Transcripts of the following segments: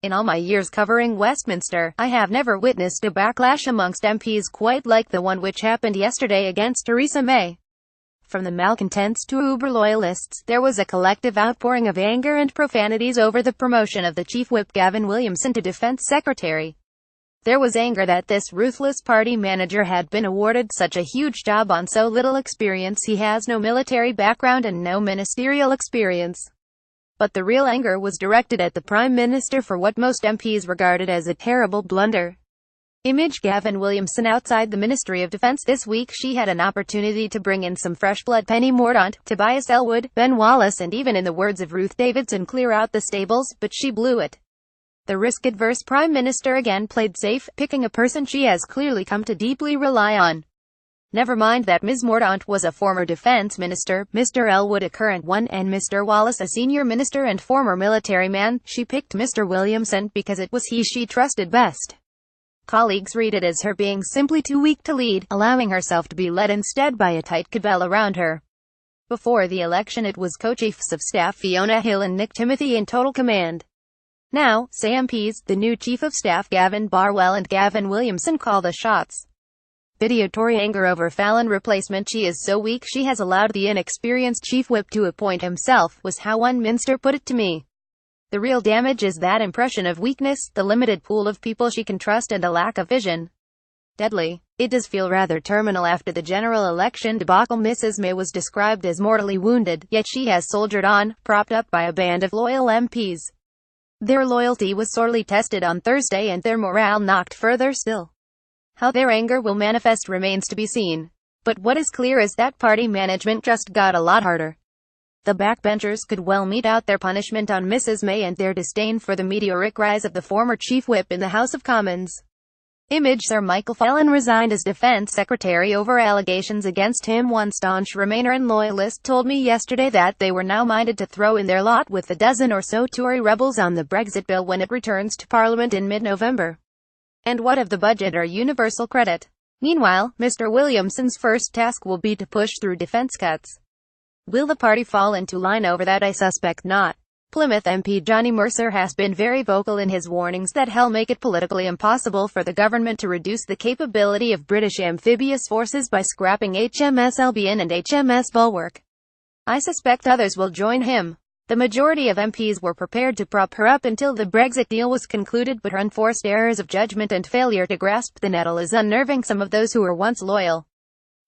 In all my years covering Westminster, I have never witnessed a backlash amongst MPs quite like the one which happened yesterday against Theresa May. From the malcontents to uber loyalists, there was a collective outpouring of anger and profanities over the promotion of the Chief Whip Gavin Williamson to Defence Secretary. There was anger that this ruthless party manager had been awarded such a huge job on so little experience. He has no military background and no ministerial experience. But the real anger was directed at the Prime Minister for what most MPs regarded as a terrible blunder. Image Gavin Williamson outside the Ministry of Defence this week. She had an opportunity to bring in some fresh blood. Penny Mordaunt, Tobias Ellwood, Mr Wallace, and even, in the words of Ruth Davidson, clear out the stables, but she blew it. The risk-adverse Prime Minister again played safe, picking a person she has clearly come to deeply rely on. Never mind that Ms Mordaunt was a former defence minister, Mr Ellwood a current one, and Mr Wallace a senior minister and former military man. She picked Mr Williamson because it was he she trusted best. Colleagues read it as her being simply too weak to lead, allowing herself to be led instead by a tight cabal around her. Before the election it was co-chiefs of staff Fiona Hill and Nick Timothy in total command. Now, say MPs, the new Chief of Staff Gavin Barwell and Gavin Williamson call the shots. Video Tory anger over Fallon replacement. She is so weak she has allowed the inexperienced Chief Whip to appoint himself, was how one minister put it to me. The real damage is that impression of weakness, the limited pool of people she can trust, and a lack of vision. Deadly. It does feel rather terminal after the general election debacle. Mrs May was described as mortally wounded, yet she has soldiered on, propped up by a band of loyal MPs. Their loyalty was sorely tested on Thursday and their morale knocked further still. How their anger will manifest remains to be seen. But what is clear is that party management just got a lot harder. The backbenchers could well mete out their punishment on Mrs May and their disdain for the meteoric rise of the former Chief Whip in the House of Commons. Image Sir Michael Fallon resigned as Defence Secretary over allegations against him. One staunch Remainer and loyalist told me yesterday that they were now minded to throw in their lot with the dozen or so Tory rebels on the Brexit bill when it returns to Parliament in mid-November. And what of the budget or universal credit? Meanwhile, Mr Williamson's first task will be to push through defence cuts. Will the party fall into line over that? I suspect not. Plymouth MP Johnny Mercer has been very vocal in his warnings that he'll make it politically impossible for the government to reduce the capability of British amphibious forces by scrapping HMS Albion and HMS Bulwark. I suspect others will join him. The majority of MPs were prepared to prop her up until the Brexit deal was concluded, but her unforced errors of judgment and failure to grasp the nettle is unnerving some of those who were once loyal.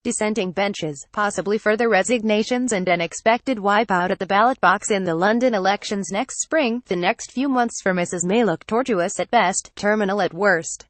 Dissenting benches, possibly further resignations, and an expected wipeout at the ballot box in the London elections next spring. The next few months for Mrs May look tortuous at best, terminal at worst.